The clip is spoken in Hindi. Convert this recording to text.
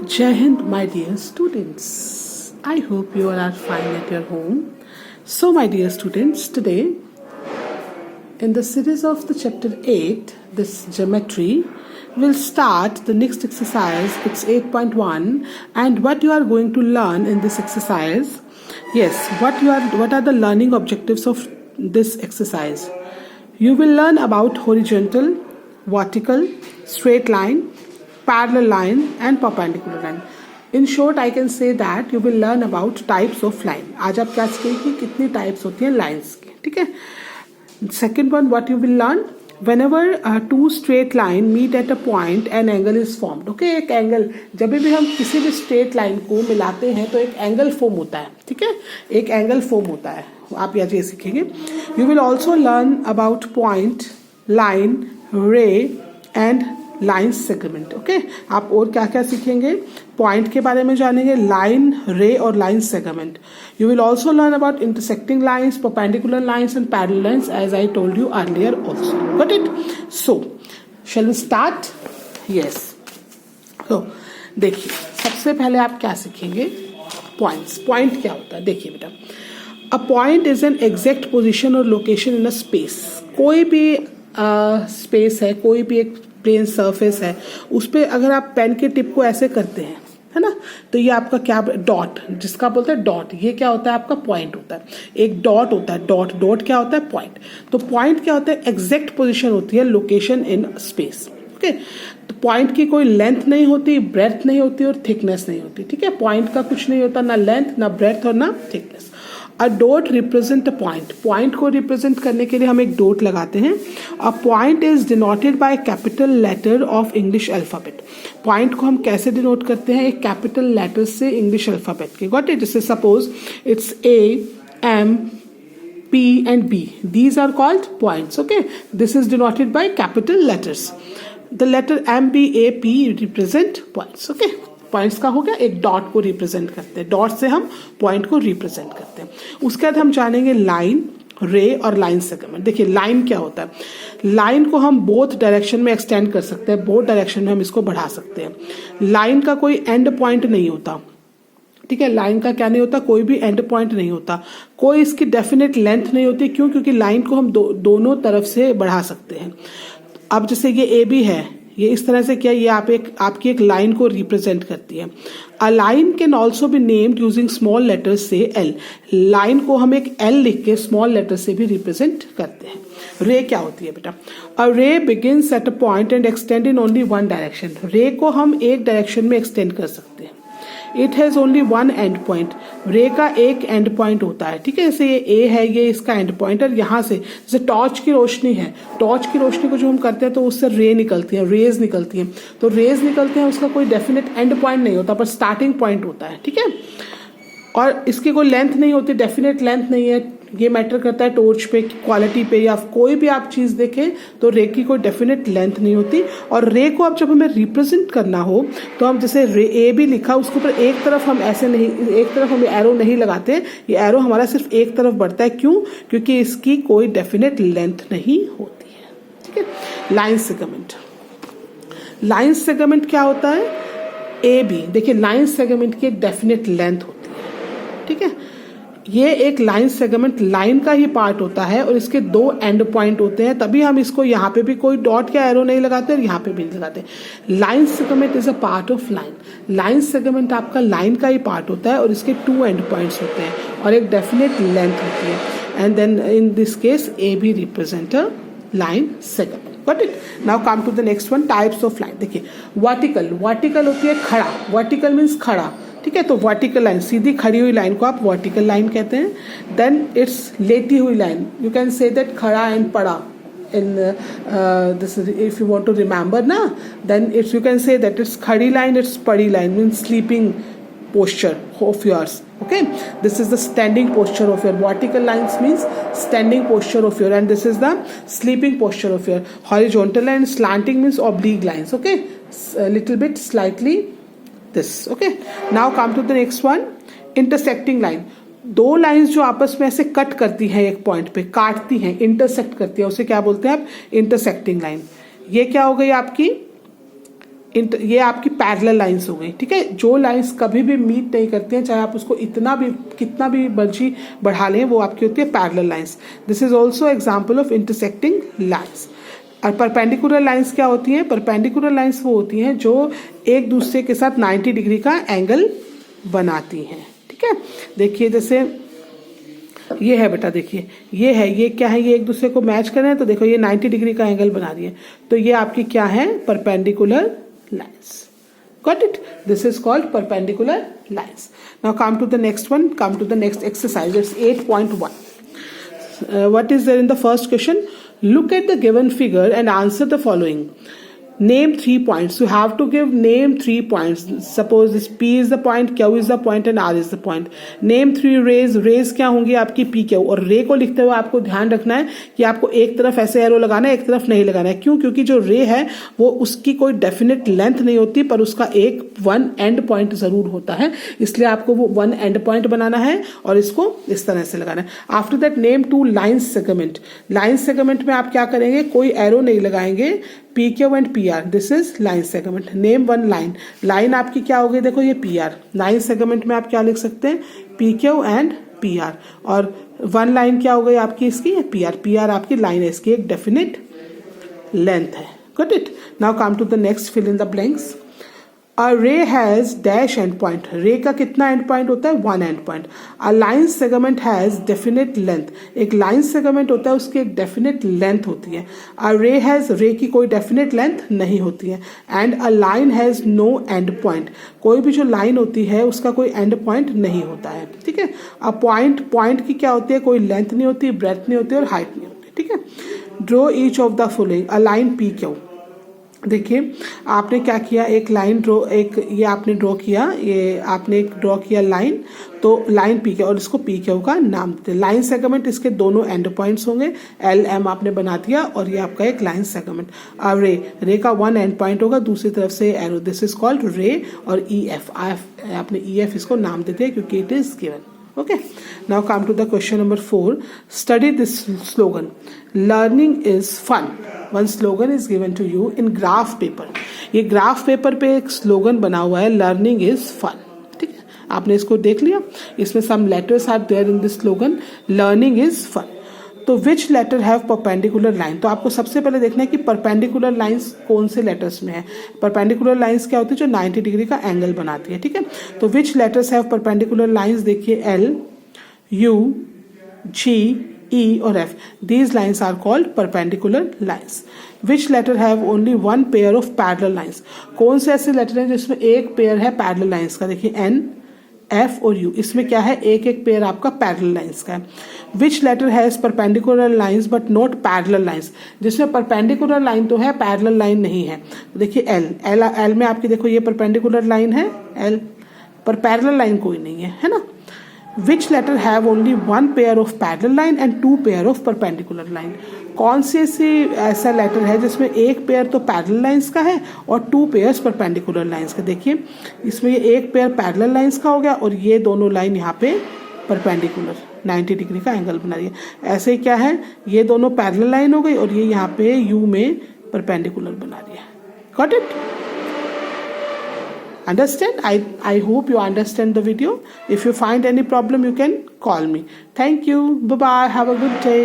Jai Hind, my dear students. I hope you all are fine at your home. So, my dear students, today in the series of the chapter 8, this geometry, we'll start the next exercise. It's 8.1, and what you are going to learn in this exercise. Yes, what are the learning objectives of this exercise? You will learn about horizontal, vertical, straight line, parallel line and perpendicular line. In short, I can say that you will learn about types of line. आज आप क्या सीखेंगे कि कितनी types होती हैं lines की, ठीक है? Second one, what you will learn? Whenever two straight line meet at a point, an angle is formed. Okay, एक angle जब भी हम किसी भी straight line को मिलाते हैं तो एक angle form होता है, ठीक है? एक angle form होता है. आप ये सीखेंगे. You will also learn about point, line, ray and line segment. Okay, आप और क्या क्या सीखेंगे? पॉइंट के बारे में जानेंगे, लाइन, रे और line segment. You will also learn about intersecting lines, perpendicular lines and parallel lines as I told you earlier also. Got it? So shall we start? Yes. तो देखिए, सबसे पहले आप क्या सीखेंगे? पॉइंट्स. पॉइंट क्या होता है? देखिए बेटा, अ point is an exact position और लोकेशन इन अ स्पेस. कोई भी स्पेस है, कोई भी एक प्लेन सरफेस है, उस पर अगर आप पेन के टिप को ऐसे करते हैं, है ना, तो ये आपका क्या, डॉट, जिसका बोलते हैं डॉट, ये क्या होता है? आपका पॉइंट होता है. एक डॉट होता है, डॉट. डॉट क्या होता है? पॉइंट. तो पॉइंट क्या होता है? एग्जैक्ट पोजीशन होती है, लोकेशन इन स्पेस. ओके, तो पॉइंट की कोई लेंथ नहीं होती, ब्रेथ नहीं होती और थिकनेस नहीं होती. ठीक है, पॉइंट का कुछ नहीं होता, ना लेंथ, ना ब्रेथ और ना thickness. A dot represent a point. Point को रिप्रेजेंट करने के लिए हम एक डॉट लगाते हैं. A point is denoted by capital letter of English alphabet. Point को हम कैसे डिनोट करते हैं? एक कैपिटल लेटर से इंग्लिश अल्फाबेट के. Got it? जैसे suppose it's A, M, P and B. These are called points. Okay, this is denoted by capital letters. The letter M, B, A, P represent points. Okay, points का हो गया. एक डॉट को रिप्रेजेंट करते हैं, डॉट से हम पॉइंट को रिप्रेजेंट करते हैं. उसके बाद हम जानेंगे लाइन, रे और लाइन सेगमेंट. देखिए, लाइन क्या होता है? लाइन को हम बोथ डायरेक्शन में एक्सटेंड कर सकते हैं, बोथ डायरेक्शन में हम इसको बढ़ा सकते हैं. लाइन का कोई एंड पॉइंट नहीं होता. ठीक है, लाइन का क्या नहीं होता? कोई भी एंड पॉइंट नहीं होता. कोई इसकी डेफिनेट लेंथ नहीं होती. क्यों? क्योंकि लाइन को हम दोनों तरफ से बढ़ा सकते हैं. अब जैसे ये ए बी है, ये इस तरह से क्या, ये आपकी एक लाइन को रिप्रेजेंट करती है. A line can also be named using small letter से एल. लाइन को हम एक एल लिख के स्मॉल लेटर से भी रिप्रेजेंट करते हैं. रे क्या होती है बेटा? अ रे begins at a point and extend in only one direction. रे को हम एक डायरेक्शन में एक्सटेंड कर सकते हैं. It has only one and point. रे का एक एंड पॉइंट होता है. ठीक है, जैसे ये ए है, ये इसका एंड पॉइंट. और यहाँ से जैसे टॉर्च की रोशनी है, टॉर्च की रोशनी को जो हम करते हैं तो उससे रे निकलती है, रेज निकलती हैं. तो रेज निकलते हैं, उसका कोई डेफिनेट एंड पॉइंट नहीं होता, पर स्टार्टिंग पॉइंट होता है. ठीक है, और इसकी कोई लेंथ नहीं होती, डेफिनेट लेंथ नहीं है. ये मैटर करता है टॉर्च पे, क्वालिटी पे, या कोई भी आप चीज देखें तो रे की कोई डेफिनेट लेंथ नहीं होती. और रे को अब जब हमें रिप्रेजेंट करना हो तो हम जैसे रे ए भी लिखा, उसके ऊपर एक तरफ हम ऐसे नहीं, एक तरफ हम एरो नहीं लगाते. ये एरो हमारा सिर्फ एक तरफ बढ़ता है. क्यों? क्योंकि इसकी कोई डेफिनेट लेंथ नहीं होती है. ठीक है, लाइन सेगमेंट. लाइन सेगमेंट क्या होता है? A B. देखिए, लाइन सेगमेंट की एक डेफिनेट लेंथ होती है. ठीक है, ये एक लाइन सेगमेंट लाइन का ही पार्ट होता है और इसके दो एंड पॉइंट होते हैं. तभी हम इसको यहाँ पे भी कोई डॉट या एरो नहीं लगाते और यहाँ पे भी नहीं लगाते. Line segment is a part of line. Line segment आपका लाइन का ही पार्ट होता है और इसके टू एंड पॉइंट्स होते हैं और एक डेफिनेट लेंथ होती है. And then in this case A B represent a line segment. Got it? Now come to the next one, types of line. देखिए, वर्टिकल. वर्टिकल होती है खड़ा. वर्टिकल मीन्स खड़ा. ठीक है, तो वर्टिकल लाइन, सीधी खड़ी हुई लाइन को आप वर्टिकल लाइन कहते हैं. देन इट्स लेटी हुई line. You can say that खड़ा एंड पड़ा in this, if you want to remember na, then it's, you can say that it's khadi line, it's padi line, means sleeping posture of yours. Okay, this is the standing posture of your. Vertical lines means standing posture of your, and this is the sleeping posture of your. Horizontal line, slanting means oblique lines. Okay, a little bit slightly this. Okay, now come to the next one, intersecting line. दो लाइंस जो आपस में ऐसे कट करती हैं, एक पॉइंट पे काटती हैं, इंटरसेक्ट करती है, उसे क्या बोलते हैं आप? Intersecting line. ये क्या हो गई आपकी? ये आपकी पैरेलल लाइंस हो गई, ठीक है। जो लाइंस कभी भी मीट नहीं करती हैं, चाहे आप उसको इतना भी कितना भी मर्जी बढ़ा लें, वो आपकी होती है parallel lines. This is also example of intersecting lines. और परपेंडिकुलर लाइंस क्या होती हैं? परपेंडिकुलर लाइंस वो होती हैं जो एक दूसरे के साथ 90 डिग्री का एंगल बनाती हैं, ठीक है। देखिए जैसे ये है बेटा, देखिए ये है, ये क्या है, ये एक दूसरे को मैच कर रहे हैं, तो देखो ये 90 डिग्री का एंगल बना रही है, तो ये आपकी क्या है? Perpendicular lines. Got it? This is called perpendicular lines. Now come to the next one, come to the next exercise. It's 8.1. What is there in the first question? Look at the given figure and answer the following. Name 3 points. You have to give name 3 points. Suppose this P is the point, Q is the point and R is the point. Name 3 rays. Rays क्या होंगी आपकी? P, Q। और रे को लिखते हुए आपको ध्यान रखना है कि आपको एक तरफ ऐसे एरो लगाना है, एक तरफ नहीं लगाना है। क्यों? क्योंकि जो रे है वो उसकी कोई डेफिनेट लेंथ नहीं होती, पर उसका एक वन एंड पॉइंट जरूर होता है, इसलिए आपको वो वन एंड पॉइंट बनाना है और इसको इस तरह से लगाना है। After that name 2 line segment. Line segment में आप क्या करेंगे? कोई एरो नहीं लगाएंगे। P Q and P are, this is line segment. Name 1 line. Line आपकी क्या होगी? देखो ये पी आर। लाइन सेगमेंट में आप क्या लिख सकते हैं? P Q and P R. और 1 लाइन क्या हो गई आपकी? इसकी पी आर। पी आर आपकी लाइन है, इसकी एक डेफिनेट लेंथ है। Got it? Now come to the next, fill in the blanks. A ray has dash end point. रे का कितना एंड पॉइंट होता है? 1 and point. A line segment has definite length. एक लाइन सेगमेंट होता है, उसकी एक डेफिनेट लेंथ होती है। A ray has, रे की कोई डेफिनेट लेंथ नहीं होती है। And a line has no end point. कोई भी जो लाइन होती है उसका कोई एंड पॉइंट नहीं होता है, ठीक है। A point, पॉइंट की क्या होती है? कोई लेंथ नहीं होती, ब्रेथ नहीं होती और हाइट नहीं होती, ठीक है। Draw each of the following. A line PQ. देखिए आपने क्या किया? एक लाइन ड्रॉ, एक ये आपने ड्रॉ किया, ये आपने एक ड्रॉ किया लाइन, तो लाइन पी क्यू और इसको पी क्यू का नाम देते हैं। लाइन सेगमेंट, इसके दोनों एंड पॉइंट्स होंगे, एल एम आपने बना दिया और ये आपका एक लाइन सेगमेंट। और रे का 1 एंड पॉइंट होगा, दूसरी तरफ से एरो, दिस इज कॉल्ड रे। और ई एफ, आपने ई एफ इसको नाम देते हैं क्योंकि it is given. Okay, now come to the question number 4. Study this slogan. Learning is fun. One slogan is given to you in graph paper. ये ग्राफ पेपर पे एक स्लोगन बना हुआ है, लर्निंग इज फन, ठीक है। आपने इसको देख लिया, इसमें some letters are there in this slogan, learning is fun. तो which letter have perpendicular line? तो आपको सबसे पहले देखना है कि परपेंडिकुलर लाइंस कौन से लेटर्स में है। परपेंडिकुलर लाइंस क्या होती है? जो 90 डिग्री का एंगल बनाती है, ठीक है। तो which letters have perpendicular lines? देखिए एल, यू, जी, ई और F, these lines are called perpendicular lines. Which letter have only 1 pair of parallel lines? कौन से ऐसे लेटर हैं जिसमें एक पेयर है पैरेलल लाइंस का? देखिए एन, एफ और यू, इसमें क्या है? एक एक पेयर आपका पैरेलल लाइंस का है। Which letter has perpendicular lines but not parallel lines? जिसमें परपेंडिकुलर लाइन तो है, पैरेलल लाइन नहीं है। तो देखिए एल, एल, एल में आपकी देखो ये परपेंडिकुलर लाइन है एल, पर पैरेलल लाइन कोई नहीं है ना। Which letter have only 1 pair of parallel line and 2 pair of perpendicular line? कौन सी ऐसा लेटर है जिसमें एक पेयर तो पैरेलल लाइंस का है और 2 पेयर्स परपेंडिकुलर लाइंस का? देखिए इसमें ये एक पेयर पैरेलल लाइंस का हो गया और ये दोनों लाइन यहाँ पे परपेंडिकुलर 90 डिग्री का एंगल बना रही है। ऐसे क्या है? ये दोनों पैरेलल लाइन हो गई और ये यहाँ पे यू में परपेंडिकुलर बना रही है। Got it? Understand? I hope you understand the video. If you find any problem, you can call me. Thank you. Bye bye. Have a good day.